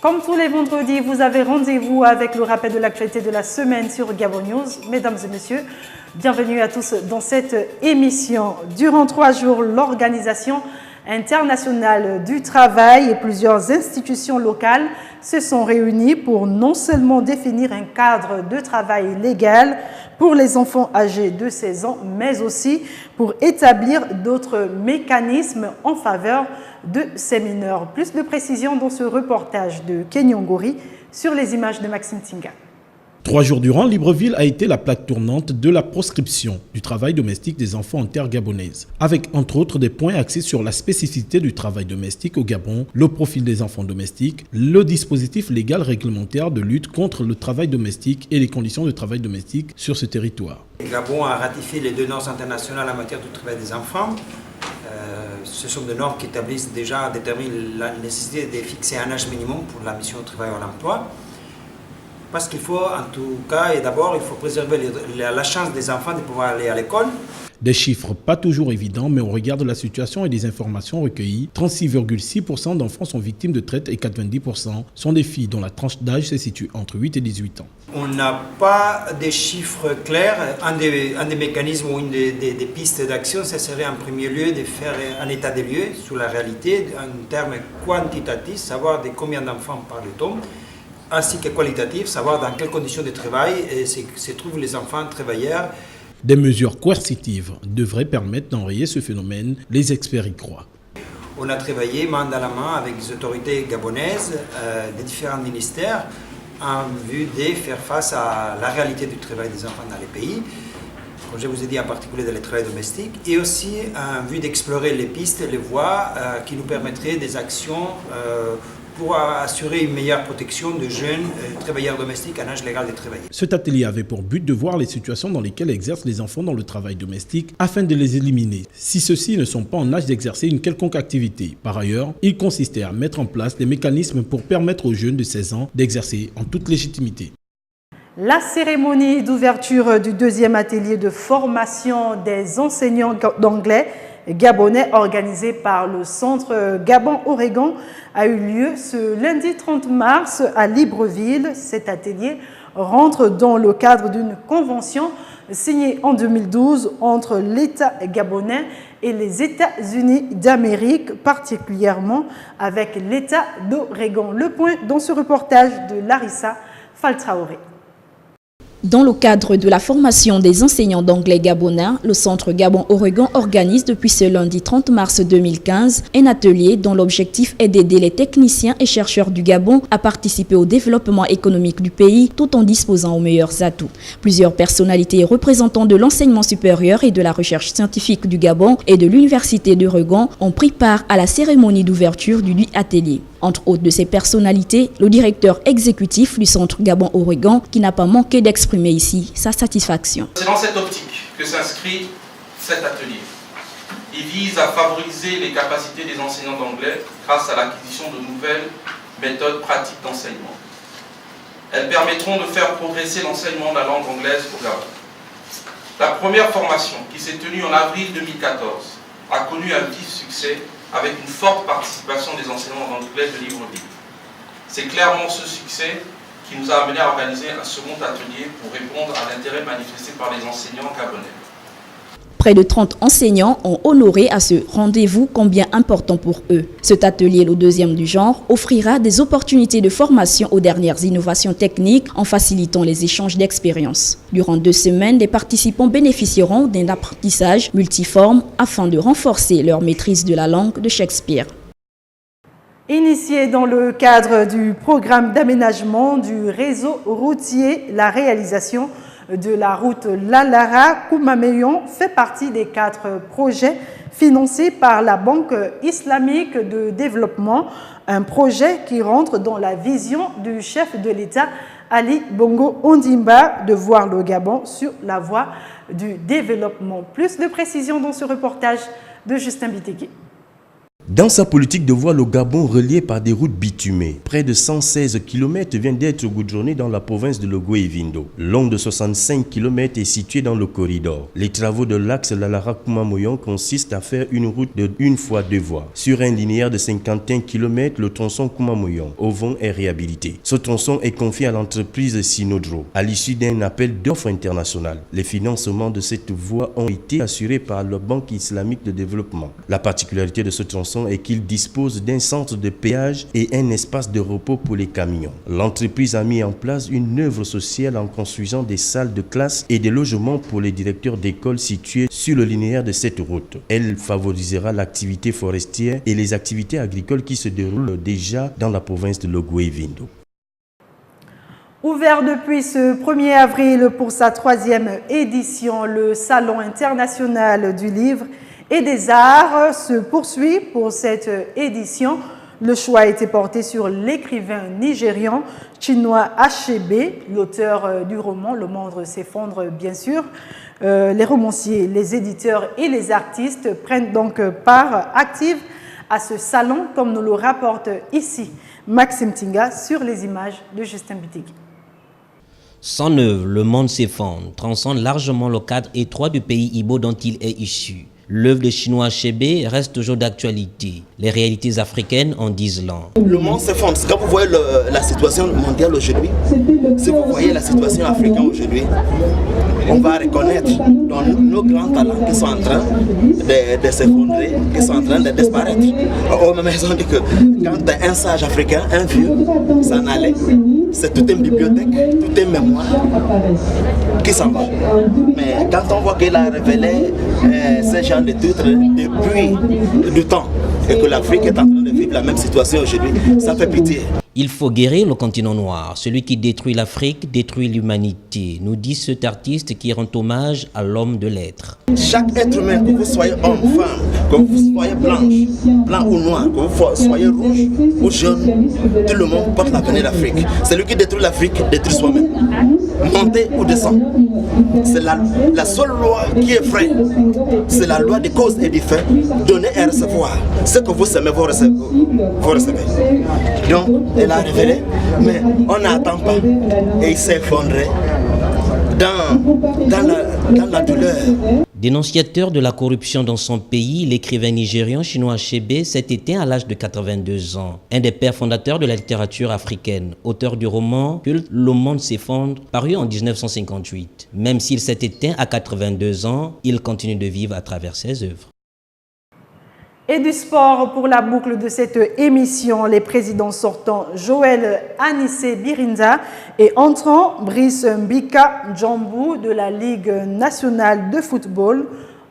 Comme tous les vendredis, vous avez rendez-vous avec le rappel de l'actualité de la semaine sur Gabon News. Mesdames et messieurs, bienvenue à tous dans cette émission. Durant 3 jours, l'Organisation internationale du travail et plusieurs institutions locales se sont réunies pour non seulement définir un cadre de travail légal pour les enfants âgés de 16 ans, mais aussi pour établir d'autres mécanismes en faveur de ces mineurs. Plus de précisions dans ce reportage de Kenyongori sur les images de Maxime Tinga. 3 jours durant, Libreville a été la plaque tournante de la proscription du travail domestique des enfants en terre gabonaise, avec entre autres des points axés sur la spécificité du travail domestique au Gabon, le profil des enfants domestiques, le dispositif légal réglementaire de lutte contre le travail domestique et les conditions de travail domestique sur ce territoire. Le Gabon a ratifié les 2 normes internationales en matière du travail des enfants. Ce sont des normes qui déterminent la nécessité de fixer un âge minimum pour la mission au travail ou à l'emploi. Parce qu'il faut, en tout cas, et d'abord, il faut préserver la chance des enfants de pouvoir aller à l'école. Des chiffres pas toujours évidents, mais au regard de la situation et des informations recueillies, 36,6% d'enfants sont victimes de traite et 90% sont des filles dont la tranche d'âge se situe entre 8 et 18 ans. On n'a pas de chiffres clairs. Un des mécanismes ou une des pistes d'action, ce serait en premier lieu de faire un état des lieux sur la réalité, en termes quantitatifs, savoir de combien d'enfants parle-t-on, ainsi que qualitatif, savoir dans quelles conditions de travail se trouvent les enfants travailleurs. Des mesures coercitives devraient permettre d'enrayer ce phénomène, les experts y croient. On a travaillé main dans la main avec les autorités gabonaises des différents ministères en vue de faire face à la réalité du travail des enfants dans les pays. Comme je vous ai dit, en particulier dans le travail domestique, et aussi en vue d'explorer les pistes, les voies qui nous permettraient des actions pour assurer une meilleure protection de jeunes travailleurs domestiques en âge légal de travailler. Cet atelier avait pour but de voir les situations dans lesquelles exercent les enfants dans le travail domestique afin de les éliminer, si ceux-ci ne sont pas en âge d'exercer une quelconque activité. Par ailleurs, il consistait à mettre en place des mécanismes pour permettre aux jeunes de 16 ans d'exercer en toute légitimité. La cérémonie d'ouverture du 2e atelier de formation des enseignants d'anglais gabonais organisé par le Centre Gabon-Oregon a eu lieu ce lundi 30 mars à Libreville. Cet atelier rentre dans le cadre d'une convention signée en 2012 entre l'État gabonais et les États-Unis d'Amérique, particulièrement avec l'État d'Oregon. Le point dans ce reportage de Larissa Faltraoré. Dans le cadre de la formation des enseignants d'anglais gabonais, le Centre Gabon-Oregon organise depuis ce lundi 30 mars 2015 un atelier dont l'objectif est d'aider les techniciens et chercheurs du Gabon à participer au développement économique du pays tout en disposant aux meilleurs atouts. Plusieurs personnalités et représentants de l'enseignement supérieur et de la recherche scientifique du Gabon et de l'Université d'Oregon ont pris part à la cérémonie d'ouverture du atelier. Entre autres de ces personnalités, le directeur exécutif du Centre Gabon-Oregon qui n'a pas manqué d'exprimer ici sa satisfaction. C'est dans cette optique que s'inscrit cet atelier. Il vise à favoriser les capacités des enseignants d'anglais grâce à l'acquisition de nouvelles méthodes pratiques d'enseignement. Elles permettront de faire progresser l'enseignement de la langue anglaise au Gabon. La première formation, qui s'est tenue en avril 2014, a connu un vif succès avec une forte participation des enseignants d'anglais de Libreville. C'est clairement ce succès qui nous a amené à organiser un second atelier pour répondre à l'intérêt manifesté par les enseignants gabonais. Près de 30 enseignants ont honoré à ce rendez-vous combien important pour eux. Cet atelier, le 2e du genre, offrira des opportunités de formation aux dernières innovations techniques en facilitant les échanges d'expériences. Durant 2 semaines, les participants bénéficieront d'un apprentissage multiforme afin de renforcer leur maîtrise de la langue de Shakespeare. Initié dans le cadre du programme d'aménagement du réseau routier, la réalisation de la route Lalara-Koumameyon fait partie des 4 projets financés par la Banque islamique de développement, un projet qui rentre dans la vision du chef de l'État Ali Bongo Ondimba de voir le Gabon sur la voie du développement. Plus de précisions dans ce reportage de Justin Biteki. Dans sa politique de voie, le Gabon, relié par des routes bitumées, près de 116 km vient d'être goudronné dans la province de Logoué-Vindo. Long de 65 km est situé dans le corridor. Les travaux de l'axe Lalara-Koumamoyon consistent à faire une route de 1 fois 2 voies. Sur un linéaire de 51 km, le tronçon Koumamoyon au vent est réhabilité. Ce tronçon est confié à l'entreprise Sinodro à l'issue d'un appel d'offres international. Les financements de cette voie ont été assurés par la Banque islamique de développement. La particularité de ce tronçon est qu'il dispose d'un centre de péage et un espace de repos pour les camions. L'entreprise a mis en place une œuvre sociale en construisant des salles de classe et des logements pour les directeurs d'école situés sur le linéaire de cette route. Elle favorisera l'activité forestière et les activités agricoles qui se déroulent déjà dans la province de Logoué-Vindo. Ouvert depuis ce 1er avril pour sa 3e édition, le Salon international du livre et des arts se poursuit pour cette édition. Le choix a été porté sur l'écrivain nigérian Chinua Achebe, l'auteur du roman Le monde s'effondre bien sûr. Les romanciers, les éditeurs et les artistes prennent donc part active à ce salon, comme nous le rapporte ici Maxime Tinga sur les images de Justin Bitigui. Son œuvre, Le monde s'effondre, transcende largement le cadre étroit du pays Ibo dont il est issu. L'œuvre de Chinua Achebe reste toujours d'actualité. Les réalités africaines en disent long. Le monde s'effondre. Quand vous voyez la situation mondiale aujourd'hui, si vous voyez la situation africaine aujourd'hui, on va reconnaître dans nos grands talents qui sont en train de s'effondrer, qui sont en train de disparaître. Au même raison dit que quand un sage africain, un vieux, s'en allait, c'est toute une bibliothèque, toute une mémoire qui s'en va. Mais quand on voit qu'il a révélé ces gens de titres depuis du temps et que l'Afrique est en train de vivre la même situation aujourd'hui, ça fait pitié. Il faut guérir le continent noir. Celui qui détruit l'Afrique détruit l'humanité, nous dit cet artiste qui rend hommage à l'homme de lettres. Chaque être humain, que vous soyez homme, femme, que vous soyez blanc ou noir, que vous soyez rouge ou jaune, tout le monde porte l'avenir d'Afrique. Celui qui détruit l'Afrique détruit soi-même. Monter ou descendre. C'est la seule loi qui est vraie. C'est la loi des causes et des faits. Donner et recevoir. Ce que vous semez, vous recevez. Donc, elle a révélé, mais on n'attend pas. Et il s'est effondré dans la douleur. Dénonciateur de la corruption dans son pays, l'écrivain nigérian Chinua Achebe s'est éteint à l'âge de 82 ans. Un des pères fondateurs de la littérature africaine, auteur du roman culte Le monde s'effondre, paru en 1958. Même s'il s'est éteint à 82 ans, il continue de vivre à travers ses œuvres. Et du sport pour la boucle de cette émission, les présidents sortants Joël Anissé Birinda et entrant Brice Mbika Djambou de la Ligue nationale de football,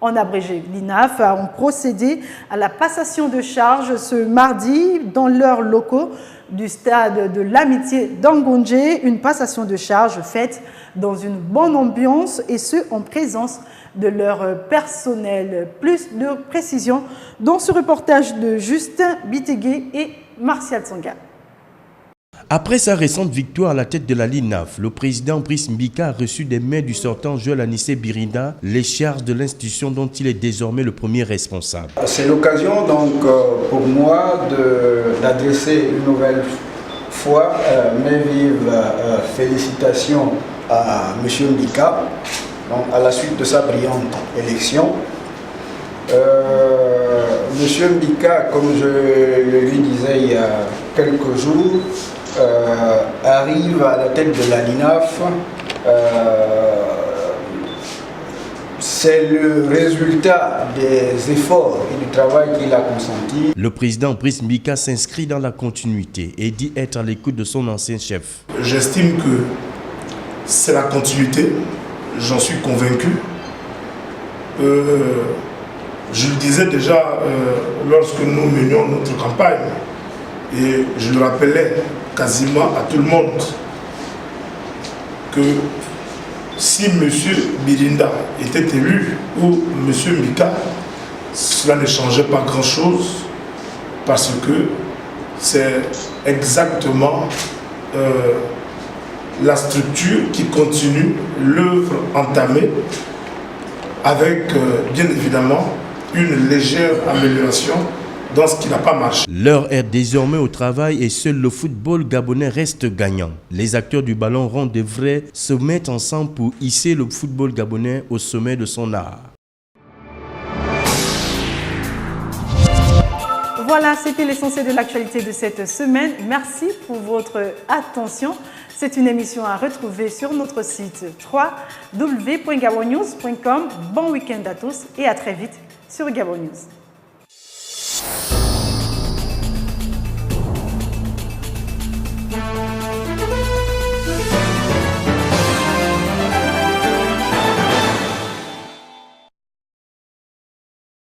en abrégé l'INAF, ont procédé à la passation de charges ce mardi dans leurs locaux du stade de l'Amitié d'Angondje, une passation de charges faite dans une bonne ambiance et ce en présence de leur personnel. Plus de précisions dans ce reportage de Justin Bitigui et Martial Tsonga. Après sa récente victoire à la tête de la LINAF, le président Brice Mbika a reçu des mains du sortant Joël Anissé Birinda les charges de l'institution dont il est désormais le premier responsable. C'est l'occasion donc pour moi d'adresser une nouvelle fois mes vives félicitations à M. Mbika donc, à la suite de sa brillante élection. M. Mbika, comme je le lui disais il y a quelques jours, arrive à la tête de la LINAF. C'est le résultat des efforts et du travail qu'il a consenti. Le président Brice Mbika s'inscrit dans la continuité et dit être à l'écoute de son ancien chef. J'estime que c'est la continuité, j'en suis convaincu. Je le disais déjà lorsque nous menions notre campagne, et je le rappelais quasiment à tout le monde, que si M. Birinda était élu ou M. Mbika, cela ne changeait pas grand-chose parce que c'est exactement la structure qui continue l'œuvre entamée avec bien évidemment une légère amélioration dans ce qui n'a pas marché. L'heure est désormais au travail et seul le football gabonais reste gagnant. Les acteurs du ballon rond devraient se mettre ensemble pour hisser le football gabonais au sommet de son art. Voilà, c'était l'essentiel de l'actualité de cette semaine. Merci pour votre attention. C'est une émission à retrouver sur notre site www.gabonnews.com. Bon week-end à tous et à très vite sur Gabon News.